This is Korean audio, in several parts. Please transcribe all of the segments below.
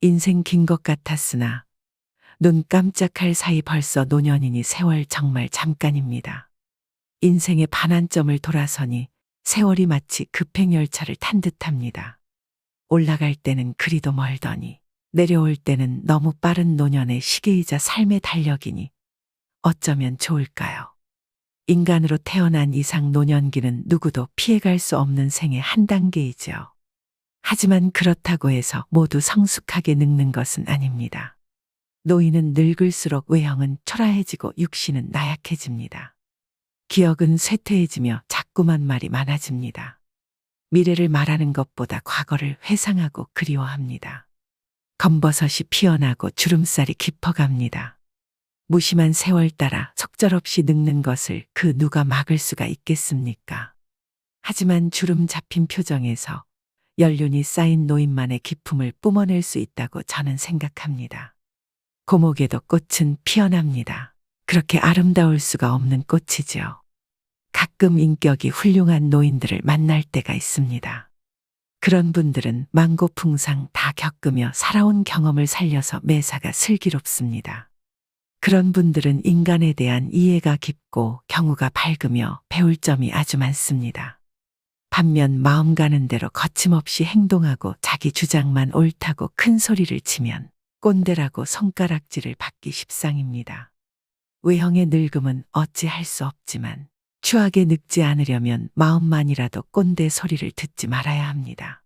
인생 긴 것 같았으나 눈 깜짝할 사이 벌써 노년이니 세월 정말 잠깐입니다. 인생의 반환점을 돌아서니 세월이 마치 급행열차를 탄 듯합니다. 올라갈 때는 그리도 멀더니 내려올 때는 너무 빠른 노년의 시계이자 삶의 달력이니 어쩌면 좋을까요? 인간으로 태어난 이상 노년기는 누구도 피해갈 수 없는 생의 한 단계이죠. 하지만 그렇다고 해서 모두 성숙하게 늙는 것은 아닙니다. 노인은 늙을수록 외형은 초라해지고 육신은 나약해집니다. 기억은 쇠퇴해지며 자꾸만 말이 많아집니다. 미래를 말하는 것보다 과거를 회상하고 그리워합니다. 검버섯이 피어나고 주름살이 깊어갑니다. 무심한 세월 따라 속절없이 늙는 것을 그 누가 막을 수가 있겠습니까? 하지만 주름 잡힌 표정에서 연륜이 쌓인 노인만의 기품을 뿜어낼 수 있다고 저는 생각합니다. 고목에도 꽃은 피어납니다. 그렇게 아름다울 수가 없는 꽃이지요. 가끔 인격이 훌륭한 노인들을 만날 때가 있습니다. 그런 분들은 만고풍상 다 겪으며 살아온 경험을 살려서 매사가 슬기롭습니다. 그런 분들은 인간에 대한 이해가 깊고 경우가 밝으며 배울 점이 아주 많습니다. 반면 마음 가는 대로 거침없이 행동하고 자기 주장만 옳다고 큰 소리를 치면 꼰대라고 손가락질을 받기 십상입니다. 외형의 늙음은 어찌할 수 없지만 추하게 늙지 않으려면 마음만이라도 꼰대 소리를 듣지 말아야 합니다.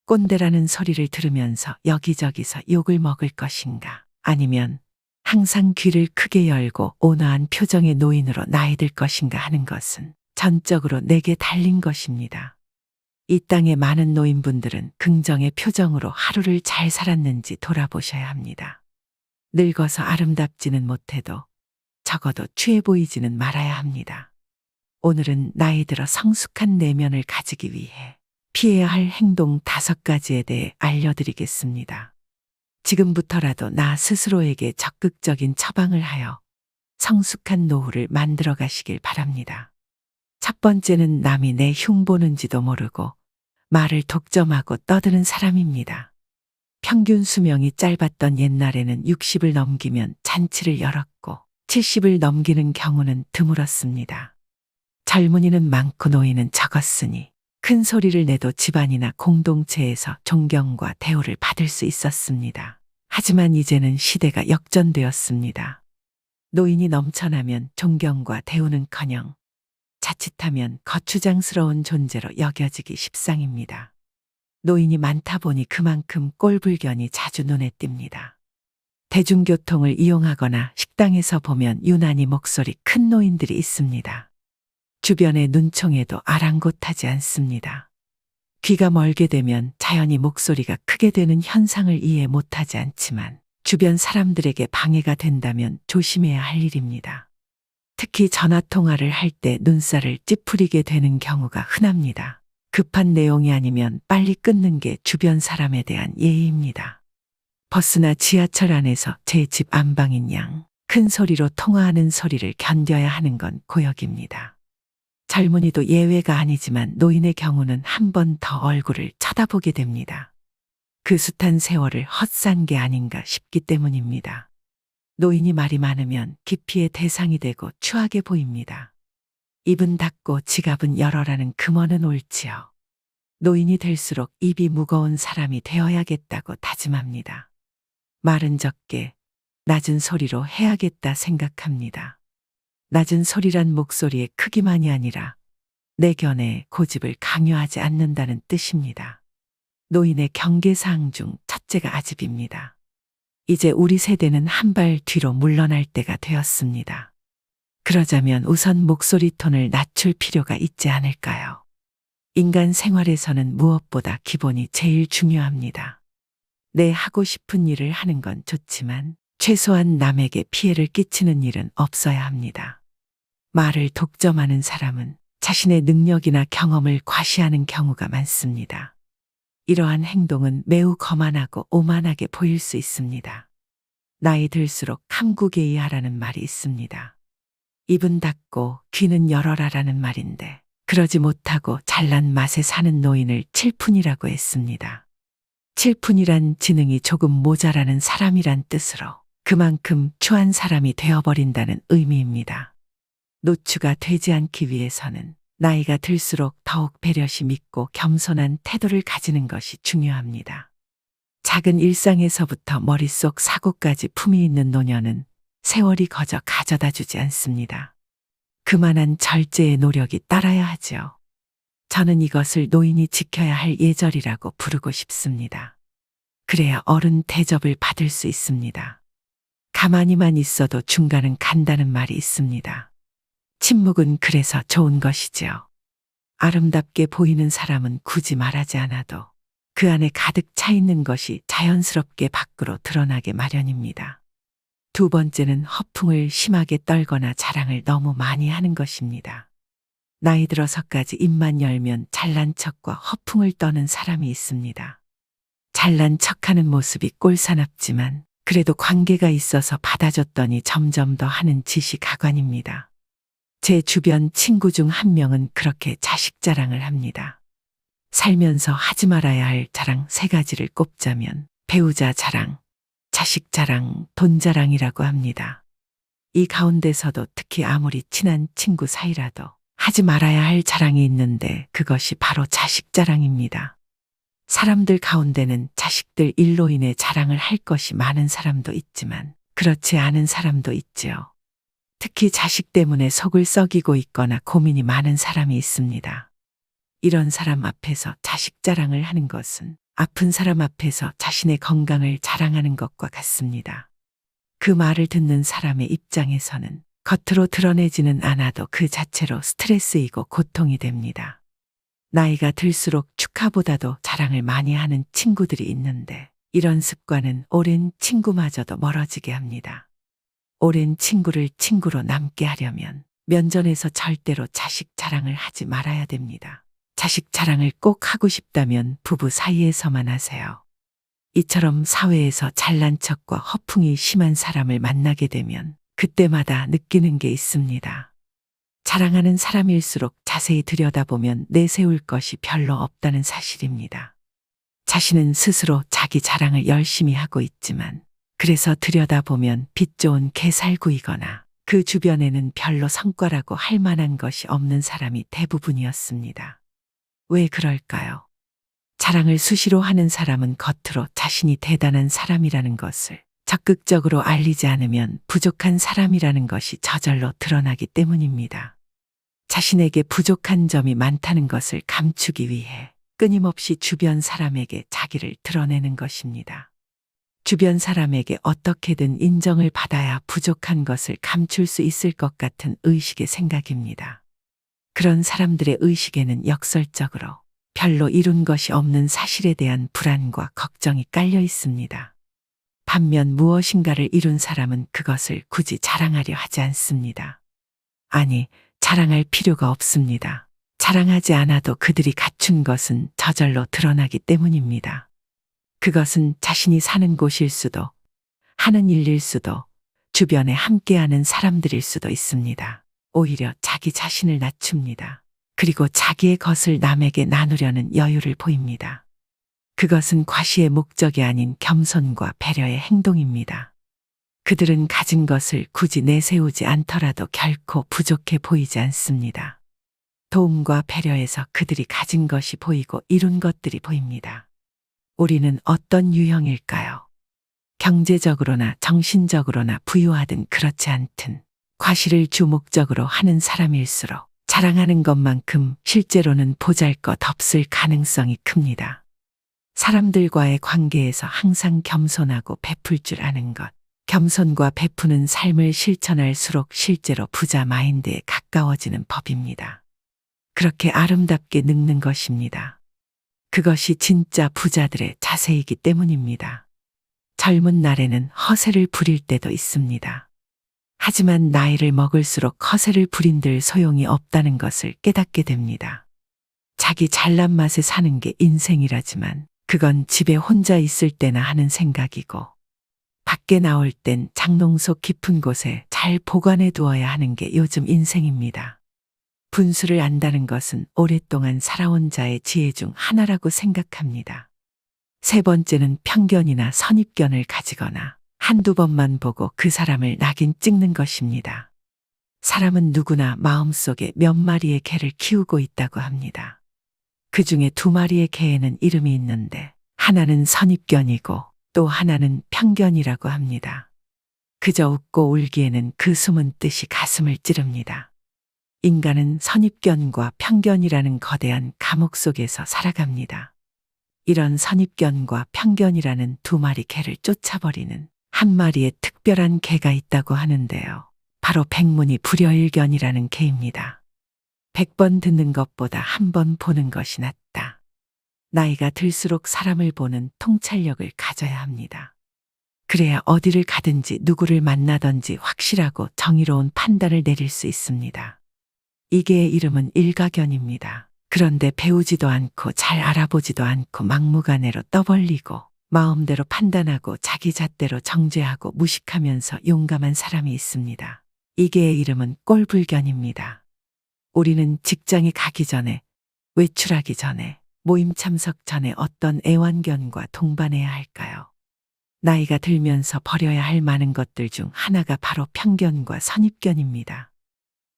꼰대라는 소리를 들으면서 여기저기서 욕을 먹을 것인가, 아니면 항상 귀를 크게 열고 온화한 표정의 노인으로 나이들 것인가 하는 것은 전적으로 내게 달린 것입니다. 이 땅의 많은 노인분들은 긍정의 표정으로 하루를 잘 살았는지 돌아보셔야 합니다. 늙어서 아름답지는 못해도 적어도 취해 보이지는 말아야 합니다. 오늘은 나이 들어 성숙한 내면을 가지기 위해 피해야 할 행동 5가지에 대해 알려드리겠습니다. 지금부터라도 나 스스로에게 적극적인 처방을 하여 성숙한 노후를 만들어 가시길 바랍니다. 첫 번째는 남이 내 흉보는지도 모르고 말을 독점하고 떠드는 사람입니다. 평균 수명이 짧았던 옛날에는 60을 넘기면 잔치를 열었고 70을 넘기는 경우는 드물었습니다. 젊은이는 많고 노인은 적었으니 큰 소리를 내도 집안이나 공동체에서 존경과 대우를 받을 수 있었습니다. 하지만 이제는 시대가 역전되었습니다. 노인이 넘쳐나면 존경과 대우는커녕 자칫하면 거추장스러운 존재로 여겨지기 십상입니다. 노인이 많다 보니 그만큼 꼴불견이 자주 눈에 띕니다. 대중교통을 이용하거나 식당에서 보면 유난히 목소리 큰 노인들이 있습니다. 주변의 눈총에도 아랑곳하지 않습니다. 귀가 멀게 되면 자연히 목소리가 크게 되는 현상을 이해 못하지 않지만 주변 사람들에게 방해가 된다면 조심해야 할 일입니다. 특히 전화통화를 할 때 눈살을 찌푸리게 되는 경우가 흔합니다. 급한 내용이 아니면 빨리 끊는 게 주변 사람에 대한 예의입니다. 버스나 지하철 안에서 제 집 안방인 양 큰 소리로 통화하는 소리를 견뎌야 하는 건 고역입니다. 젊은이도 예외가 아니지만 노인의 경우는 한 번 더 얼굴을 쳐다보게 됩니다. 그 숱한 세월을 헛산 게 아닌가 싶기 때문입니다. 노인이 말이 많으면 기피의 대상이 되고 추하게 보입니다. 입은 닫고 지갑은 열어라는 금어는 옳지요. 노인이 될수록 입이 무거운 사람이 되어야겠다고 다짐합니다. 말은 적게 낮은 소리로 해야겠다 생각합니다. 낮은 소리란 목소리의 크기만이 아니라 내 견해에 고집을 강요하지 않는다는 뜻입니다. 노인의 경계사항 중 첫째가 아집입니다. 이제 우리 세대는 한 발 뒤로 물러날 때가 되었습니다. 그러자면 우선 목소리 톤을 낮출 필요가 있지 않을까요? 인간 생활에서는 무엇보다 기본이 제일 중요합니다. 내 하고 싶은 일을 하는 건 좋지만 최소한 남에게 피해를 끼치는 일은 없어야 합니다. 말을 독점하는 사람은 자신의 능력이나 경험을 과시하는 경우가 많습니다. 이러한 행동은 매우 거만하고 오만하게 보일 수 있습니다. 나이 들수록 함구개의하라는 말이 있습니다. 입은 닫고 귀는 열어라라는 말인데 그러지 못하고 잘난 맛에 사는 노인을 칠 뿐이라고 했습니다. 칠푼이란 지능이 조금 모자라는 사람이란 뜻으로 그만큼 추한 사람이 되어버린다는 의미입니다. 노추가 되지 않기 위해서는 나이가 들수록 더욱 배려심 있고 겸손한 태도를 가지는 것이 중요합니다. 작은 일상에서부터 머릿속 사고까지 품이 있는 노년은 세월이 거저 가져다 주지 않습니다. 그만한 절제의 노력이 따라야 하지요. 저는 이것을 노인이 지켜야 할 예절이라고 부르고 싶습니다. 그래야 어른 대접을 받을 수 있습니다. 가만히만 있어도 중간은 간다는 말이 있습니다. 침묵은 그래서 좋은 것이지요. 아름답게 보이는 사람은 굳이 말하지 않아도 그 안에 가득 차 있는 것이 자연스럽게 밖으로 드러나게 마련입니다. 두 번째는 허풍을 심하게 떨거나 자랑을 너무 많이 하는 것입니다. 나이 들어서까지 입만 열면 잘난 척과 허풍을 떠는 사람이 있습니다. 잘난 척하는 모습이 꼴사납지만 그래도 관계가 있어서 받아줬더니 점점 더 하는 짓이 가관입니다. 제 주변 친구 중 한 명은 그렇게 자식 자랑을 합니다. 살면서 하지 말아야 할 자랑 3가지를 꼽자면 배우자 자랑, 자식 자랑, 돈 자랑이라고 합니다. 이 가운데서도 특히 아무리 친한 친구 사이라도 하지 말아야 할 자랑이 있는데 그것이 바로 자식 자랑입니다. 사람들 가운데는 자식들 일로 인해 자랑을 할 것이 많은 사람도 있지만 그렇지 않은 사람도 있지요. 특히 자식 때문에 속을 썩이고 있거나 고민이 많은 사람이 있습니다. 이런 사람 앞에서 자식 자랑을 하는 것은 아픈 사람 앞에서 자신의 건강을 자랑하는 것과 같습니다. 그 말을 듣는 사람의 입장에서는 겉으로 드러내지는 않아도 그 자체로 스트레스이고 고통이 됩니다. 나이가 들수록 축하보다도 자랑을 많이 하는 친구들이 있는데 이런 습관은 오랜 친구마저도 멀어지게 합니다. 오랜 친구를 친구로 남게 하려면 면전에서 절대로 자식 자랑을 하지 말아야 됩니다. 자식 자랑을 꼭 하고 싶다면 부부 사이에서만 하세요. 이처럼 사회에서 잘난 척과 허풍이 심한 사람을 만나게 되면 그때마다 느끼는 게 있습니다. 자랑하는 사람일수록 자세히 들여다보면 내세울 것이 별로 없다는 사실입니다. 자신은 스스로 자기 자랑을 열심히 하고 있지만 그래서 들여다보면 빛 좋은 게살구이거나 그 주변에는 별로 성과라고 할 만한 것이 없는 사람이 대부분이었습니다. 왜 그럴까요? 자랑을 수시로 하는 사람은 겉으로 자신이 대단한 사람이라는 것을 적극적으로 알리지 않으면 부족한 사람이라는 것이 저절로 드러나기 때문입니다. 자신에게 부족한 점이 많다는 것을 감추기 위해 끊임없이 주변 사람에게 자기를 드러내는 것입니다. 주변 사람에게 어떻게든 인정을 받아야 부족한 것을 감출 수 있을 것 같은 의식의 생각입니다. 그런 사람들의 의식에는 역설적으로 별로 이룬 것이 없는 사실에 대한 불안과 걱정이 깔려 있습니다. 반면 무엇인가를 이룬 사람은 그것을 굳이 자랑하려 하지 않습니다. 아니, 자랑할 필요가 없습니다. 자랑하지 않아도 그들이 갖춘 것은 저절로 드러나기 때문입니다. 그것은 자신이 사는 곳일 수도, 하는 일일 수도, 주변에 함께하는 사람들일 수도 있습니다. 오히려 자기 자신을 낮춥니다. 그리고 자기의 것을 남에게 나누려는 여유를 보입니다. 그것은 과시의 목적이 아닌 겸손과 배려의 행동입니다. 그들은 가진 것을 굳이 내세우지 않더라도 결코 부족해 보이지 않습니다. 도움과 배려에서 그들이 가진 것이 보이고 이룬 것들이 보입니다. 우리는 어떤 유형일까요? 경제적으로나 정신적으로나 부유하든 그렇지 않든 과시를 주 목적으로 하는 사람일수록 자랑하는 것만큼 실제로는 보잘것없을 가능성이 큽니다. 사람들과의 관계에서 항상 겸손하고 베풀 줄 아는 것, 겸손과 베푸는 삶을 실천할수록 실제로 부자 마인드에 가까워지는 법입니다. 그렇게 아름답게 늙는 것입니다. 그것이 진짜 부자들의 자세이기 때문입니다. 젊은 날에는 허세를 부릴 때도 있습니다. 하지만 나이를 먹을수록 허세를 부린들 소용이 없다는 것을 깨닫게 됩니다. 자기 잘난 맛에 사는 게 인생이라지만 그건 집에 혼자 있을 때나 하는 생각이고 밖에 나올 땐 장롱속 깊은 곳에 잘 보관해 두어야 하는 게 요즘 인생입니다. 분수를 안다는 것은 오랫동안 살아온 자의 지혜 중 하나라고 생각합니다. 세 번째는 편견이나 선입견을 가지거나 한두 번만 보고 그 사람을 낙인 찍는 것입니다. 사람은 누구나 마음속에 몇 마리의 개를 키우고 있다고 합니다. 그 중에 두 마리의 개에는 이름이 있는데 하나는 선입견이고 또 하나는 편견이라고 합니다. 그저 웃고 울기에는 그 숨은 뜻이 가슴을 찌릅니다. 인간은 선입견과 편견이라는 거대한 감옥 속에서 살아갑니다. 이런 선입견과 편견이라는 두 마리 개를 쫓아버리는 한 마리의 특별한 개가 있다고 하는데요. 바로 백문이 불여일견이라는 개입니다. 100번 듣는 것보다 한 번 보는 것이 낫다. 나이가 들수록 사람을 보는 통찰력을 가져야 합니다. 그래야 어디를 가든지 누구를 만나든지 확실하고 정의로운 판단을 내릴 수 있습니다. 이 개의 이름은 일가견입니다. 그런데 배우지도 않고 잘 알아보지도 않고 막무가내로 떠벌리고 마음대로 판단하고 자기 잣대로 정죄하고 무식하면서 용감한 사람이 있습니다. 이 개의 이름은 꼴불견입니다. 우리는 직장에 가기 전에, 외출하기 전에, 모임 참석 전에 어떤 애완견과 동반해야 할까요? 나이가 들면서 버려야 할 많은 것들 중 하나가 바로 편견과 선입견입니다.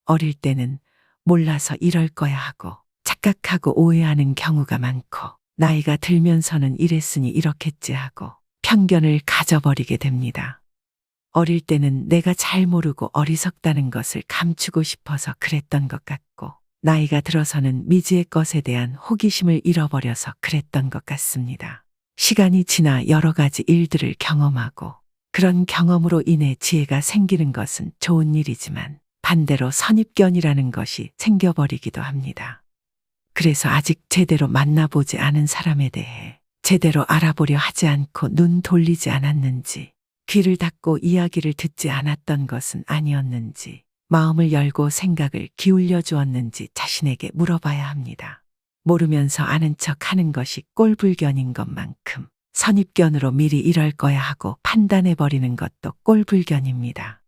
어릴 때는 몰라서 이럴 거야 하고 착각하고 오해하는 경우가 많고 나이가 들면서는 이랬으니 이렇겠지 하고 편견을 가져버리게 됩니다. 어릴 때는 내가 잘 모르고 어리석다는 것을 감추고 싶어서 그랬던 것 같고 나이가 들어서는 미지의 것에 대한 호기심을 잃어버려서 그랬던 것 같습니다. 시간이 지나 여러 가지 일들을 경험하고 그런 경험으로 인해 지혜가 생기는 것은 좋은 일이지만 반대로 선입견이라는 것이 생겨버리기도 합니다. 그래서 아직 제대로 만나보지 않은 사람에 대해 제대로 알아보려 하지 않고 눈 돌리지 않았는지, 귀를 닫고 이야기를 듣지 않았던 것은 아니었는지, 마음을 열고 생각을 기울여 주었는지 자신에게 물어봐야 합니다. 모르면서 아는 척 하는 것이 꼴불견인 것만큼 선입견으로 미리 이럴 거야 하고 판단해버리는 것도 꼴불견입니다.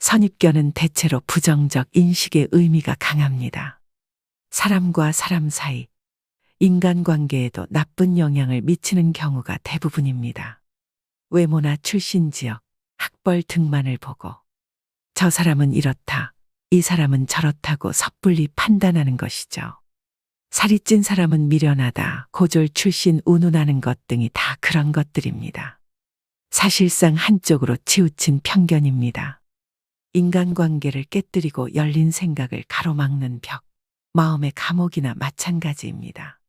선입견은 대체로 부정적 인식의 의미가 강합니다. 사람과 사람 사이, 인간관계에도 나쁜 영향을 미치는 경우가 대부분입니다. 외모나 출신 지역, 학벌 등만을 보고 저 사람은 이렇다, 이 사람은 저렇다고 섣불리 판단하는 것이죠. 살이 찐 사람은 미련하다, 고졸 출신 운운하는 것 등이 다 그런 것들입니다. 사실상 한쪽으로 치우친 편견입니다. 인간관계를 깨뜨리고 열린 생각을 가로막는 벽, 마음의 감옥이나 마찬가지입니다.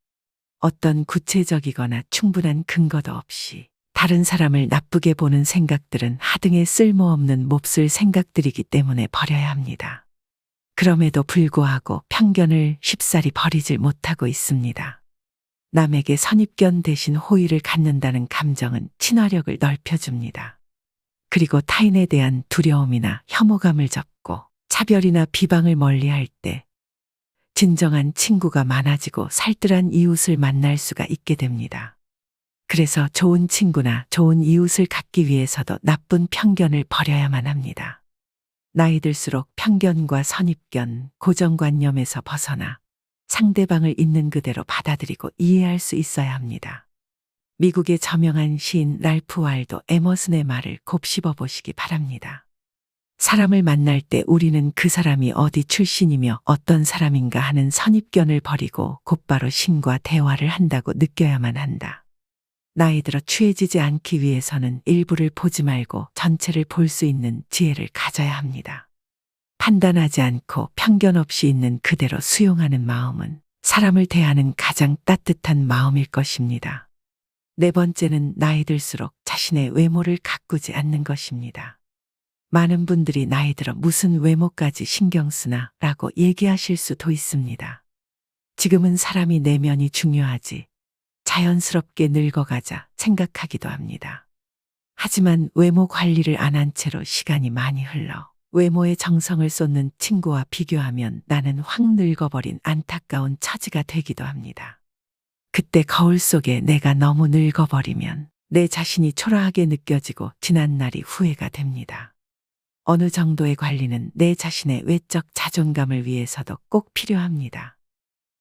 어떤 구체적이거나 충분한 근거도 없이 다른 사람을 나쁘게 보는 생각들은 하등의 쓸모없는 몹쓸 생각들이기 때문에 버려야 합니다. 그럼에도 불구하고 편견을 쉽사리 버리질 못하고 있습니다. 남에게 선입견 대신 호의를 갖는다는 감정은 친화력을 넓혀줍니다. 그리고 타인에 대한 두려움이나 혐오감을 접고 차별이나 비방을 멀리할 때 진정한 친구가 많아지고 살뜰한 이웃을 만날 수가 있게 됩니다. 그래서 좋은 친구나 좋은 이웃을 갖기 위해서도 나쁜 편견을 버려야만 합니다. 나이 들수록 편견과 선입견, 고정관념에서 벗어나 상대방을 있는 그대로 받아들이고 이해할 수 있어야 합니다. 미국의 저명한 시인 랄프 waldo 에머슨의 말을 곱씹어 보시기 바랍니다. 사람을 만날 때 우리는 그 사람이 어디 출신이며 어떤 사람인가 하는 선입견을 버리고 곧바로 신과 대화를 한다고 느껴야만 한다. 나이 들어 취해지지 않기 위해서는 일부를 보지 말고 전체를 볼 수 있는 지혜를 가져야 합니다. 판단하지 않고 편견 없이 있는 그대로 수용하는 마음은 사람을 대하는 가장 따뜻한 마음일 것입니다. 네 번째는 나이 들수록 자신의 외모를 가꾸지 않는 것입니다. 많은 분들이 나이 들어 무슨 외모까지 신경 쓰나 라고 얘기하실 수도 있습니다. 지금은 사람이 내면이 중요하지 자연스럽게 늙어가자 생각하기도 합니다. 하지만 외모 관리를 안 한 채로 시간이 많이 흘러 외모에 정성을 쏟는 친구와 비교하면 나는 확 늙어버린 안타까운 처지가 되기도 합니다. 그때 거울 속에 내가 너무 늙어버리면 내 자신이 초라하게 느껴지고 지난 날이 후회가 됩니다. 어느 정도의 관리는 내 자신의 외적 자존감을 위해서도 꼭 필요합니다.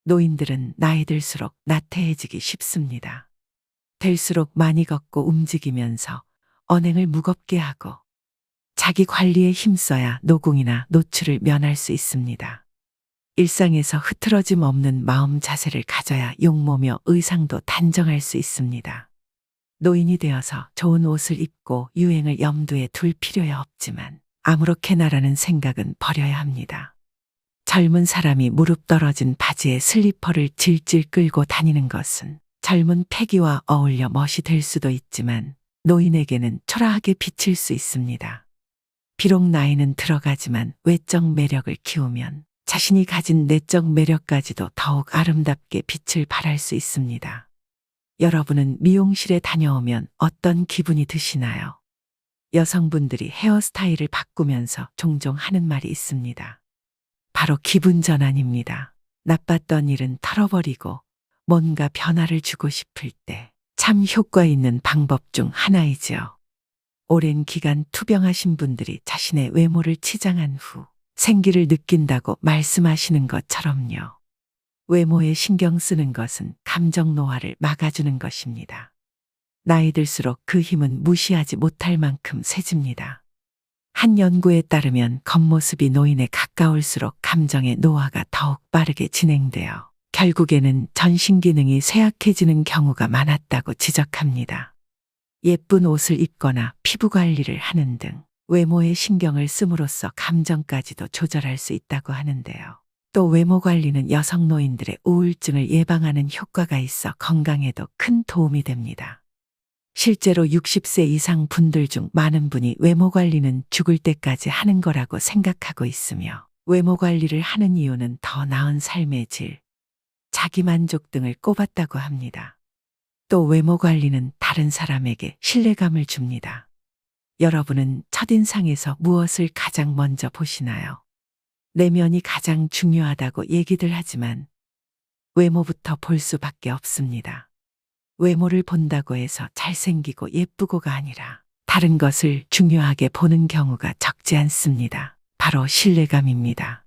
노인들은 나이 들수록 나태해지기 쉽습니다. 될수록 많이 걷고 움직이면서 언행을 무겁게 하고 자기 관리에 힘써야 노궁이나 노출을 면할 수 있습니다. 일상에서 흐트러짐 없는 마음 자세를 가져야 용모며 의상도 단정할 수 있습니다. 노인이 되어서 좋은 옷을 입고 유행을 염두에 둘 필요야 없지만 아무렇게나라는 생각은 버려야 합니다. 젊은 사람이 무릎 떨어진 바지에 슬리퍼를 질질 끌고 다니는 것은 젊은 패기와 어울려 멋이 될 수도 있지만 노인에게는 초라하게 비칠 수 있습니다. 비록 나이는 들어가지만 외적 매력을 키우면 자신이 가진 내적 매력까지도 더욱 아름답게 빛을 발할 수 있습니다. 여러분은 미용실에 다녀오면 어떤 기분이 드시나요? 여성분들이 헤어스타일을 바꾸면서 종종 하는 말이 있습니다. 바로 기분 전환입니다. 나빴던 일은 털어버리고 뭔가 변화를 주고 싶을 때 참 효과 있는 방법 중 하나이지요. 오랜 기간 투병하신 분들이 자신의 외모를 치장한 후 생기를 느낀다고 말씀하시는 것처럼요. 외모에 신경 쓰는 것은 감정 노화를 막아주는 것입니다. 나이 들수록 그 힘은 무시하지 못할 만큼 세집니다. 한 연구에 따르면 겉모습이 노인에 가까울수록 감정의 노화가 더욱 빠르게 진행되어 결국에는 전신 기능이 쇠약해지는 경우가 많았다고 지적합니다. 예쁜 옷을 입거나 피부 관리를 하는 등 외모에 신경을 씀으로써 감정까지도 조절할 수 있다고 하는데요. 또 외모 관리는 여성 노인들의 우울증을 예방하는 효과가 있어 건강에도 큰 도움이 됩니다. 실제로 60세 이상 분들 중 많은 분이 외모 관리는 죽을 때까지 하는 거라고 생각하고 있으며 외모 관리를 하는 이유는 더 나은 삶의 질, 자기만족 등을 꼽았다고 합니다. 또 외모 관리는 다른 사람에게 신뢰감을 줍니다. 여러분은 첫인상에서 무엇을 가장 먼저 보시나요? 내면이 가장 중요하다고 얘기들 하지만 외모부터 볼 수밖에 없습니다. 외모를 본다고 해서 잘생기고 예쁘고가 아니라 다른 것을 중요하게 보는 경우가 적지 않습니다. 바로 신뢰감입니다.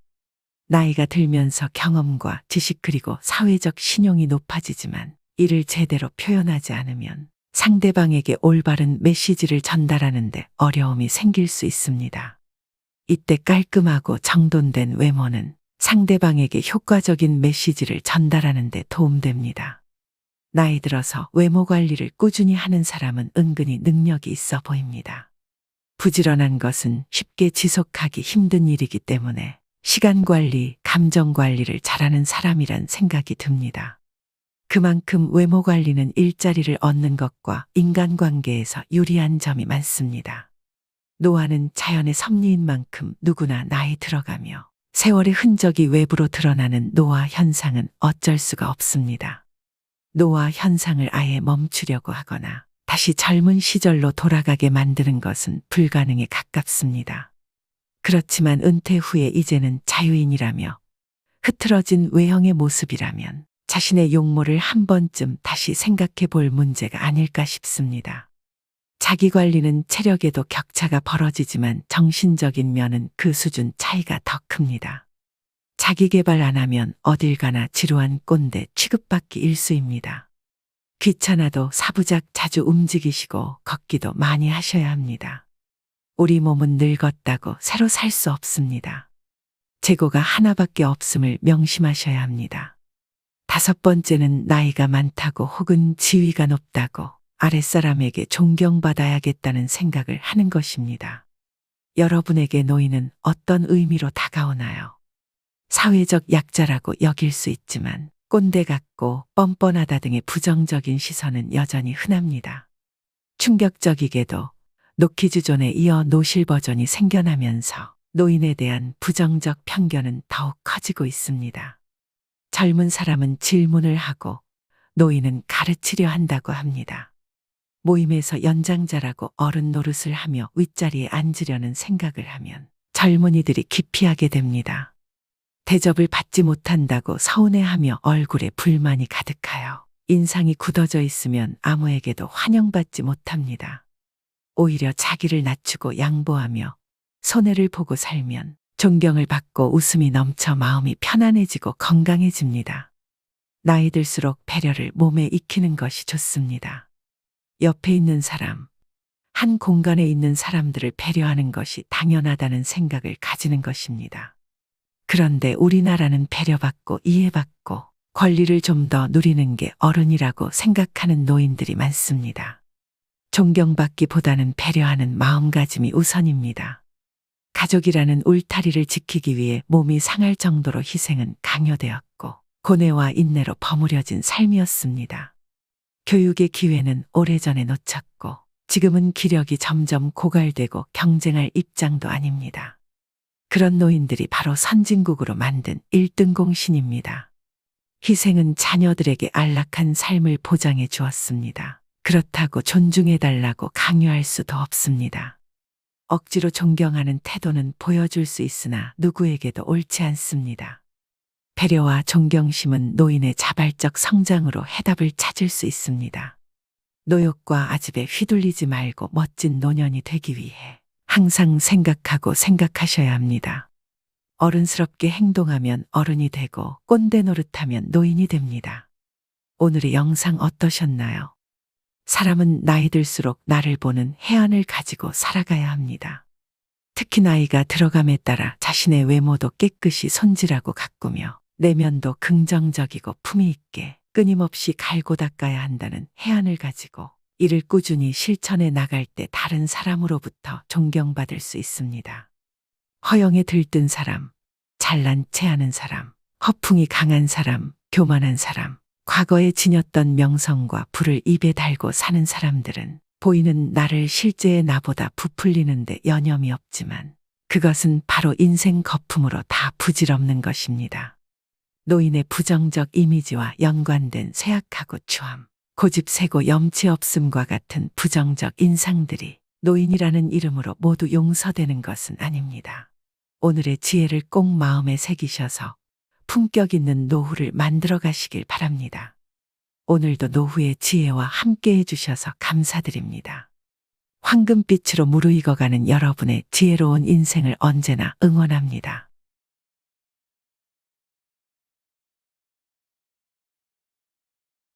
나이가 들면서 경험과 지식 그리고 사회적 신용이 높아지지만 이를 제대로 표현하지 않으면 상대방에게 올바른 메시지를 전달하는데 어려움이 생길 수 있습니다. 이때 깔끔하고 정돈된 외모는 상대방에게 효과적인 메시지를 전달하는 데 도움됩니다. 나이 들어서 외모 관리를 꾸준히 하는 사람은 은근히 능력이 있어 보입니다. 부지런한 것은 쉽게 지속하기 힘든 일이기 때문에 시간 관리, 감정 관리를 잘하는 사람이란 생각이 듭니다. 그만큼 외모 관리는 일자리를 얻는 것과 인간관계에서 유리한 점이 많습니다. 노화는 자연의 섭리인 만큼 누구나 나이 들어가며 세월의 흔적이 외부로 드러나는 노화 현상은 어쩔 수가 없습니다. 노화 현상을 아예 멈추려고 하거나 다시 젊은 시절로 돌아가게 만드는 것은 불가능에 가깝습니다. 그렇지만 은퇴 후에 이제는 자유인이라며 흐트러진 외형의 모습이라면 자신의 용모를 한 번쯤 다시 생각해 볼 문제가 아닐까 싶습니다. 자기 관리는 체력에도 격차가 벌어지지만 정신적인 면은 그 수준 차이가 더 큽니다. 자기 개발 안 하면 어딜 가나 지루한 꼰대 취급받기 일쑤입니다. 귀찮아도 사부작 자주 움직이시고 걷기도 많이 하셔야 합니다. 우리 몸은 늙었다고 새로 살 수 없습니다. 재고가 하나밖에 없음을 명심하셔야 합니다. 5번째는 나이가 많다고 혹은 지위가 높다고 아랫사람에게 존경받아야겠다는 생각을 하는 것입니다. 여러분에게 노인은 어떤 의미로 다가오나요? 사회적 약자라고 여길 수 있지만 꼰대 같고 뻔뻔하다 등의 부정적인 시선은 여전히 흔합니다. 충격적이게도 노키즈존에 이어 노실 버전이 생겨나면서 노인에 대한 부정적 편견은 더욱 커지고 있습니다. 젊은 사람은 질문을 하고 노인은 가르치려 한다고 합니다. 모임에서 연장자라고 어른 노릇을 하며 윗자리에 앉으려는 생각을 하면 젊은이들이 기피하게 됩니다. 대접을 받지 못한다고 서운해하며 얼굴에 불만이 가득하여 인상이 굳어져 있으면 아무에게도 환영받지 못합니다. 오히려 자기를 낮추고 양보하며 손해를 보고 살면 존경을 받고 웃음이 넘쳐 마음이 편안해지고 건강해집니다. 나이 들수록 배려를 몸에 익히는 것이 좋습니다. 옆에 있는 사람, 한 공간에 있는 사람들을 배려하는 것이 당연하다는 생각을 가지는 것입니다. 그런데 우리나라는 배려받고 이해받고 권리를 좀 더 누리는 게 어른이라고 생각하는 노인들이 많습니다. 존경받기보다는 배려하는 마음가짐이 우선입니다. 가족이라는 울타리를 지키기 위해 몸이 상할 정도로 희생은 강요되었고 고뇌와 인내로 버무려진 삶이었습니다. 교육의 기회는 오래전에 놓쳤고 지금은 기력이 점점 고갈되고 경쟁할 입장도 아닙니다. 그런 노인들이 바로 선진국으로 만든 1등 공신입니다. 희생은 자녀들에게 안락한 삶을 보장해 주었습니다. 그렇다고 존중해달라고 강요할 수도 없습니다. 억지로 존경하는 태도는 보여줄 수 있으나 누구에게도 옳지 않습니다. 배려와 존경심은 노인의 자발적 성장으로 해답을 찾을 수 있습니다. 노욕과 아집에 휘둘리지 말고 멋진 노년이 되기 위해 항상 생각하고 생각하셔야 합니다. 어른스럽게 행동하면 어른이 되고 꼰대 노릇하면 노인이 됩니다. 오늘의 영상 어떠셨나요? 사람은 나이 들수록 나를 보는 해안을 가지고 살아가야 합니다. 특히 나이가 들어감에 따라 자신의 외모도 깨끗이 손질하고 가꾸며 내면도 긍정적이고 품위 있게 끊임없이 갈고 닦아야 한다는 해안을 가지고 이를 꾸준히 실천해 나갈 때 다른 사람으로부터 존경받을 수 있습니다. 허영에 들뜬 사람, 잘난 체하는 사람, 허풍이 강한 사람, 교만한 사람, 과거에 지녔던 명성과 부를 입에 달고 사는 사람들은 보이는 나를 실제의 나보다 부풀리는데 여념이 없지만 그것은 바로 인생 거품으로 다 부질없는 것입니다. 노인의 부정적 이미지와 연관된 쇠약하고 추함, 고집세고 염치 없음과 같은 부정적 인상들이 노인이라는 이름으로 모두 용서되는 것은 아닙니다. 오늘의 지혜를 꼭 마음에 새기셔서 품격 있는 노후를 만들어 가시길 바랍니다. 오늘도 노후의 지혜와 함께 해주셔서 감사드립니다. 황금빛으로 무르익어가는 여러분의 지혜로운 인생을 언제나 응원합니다.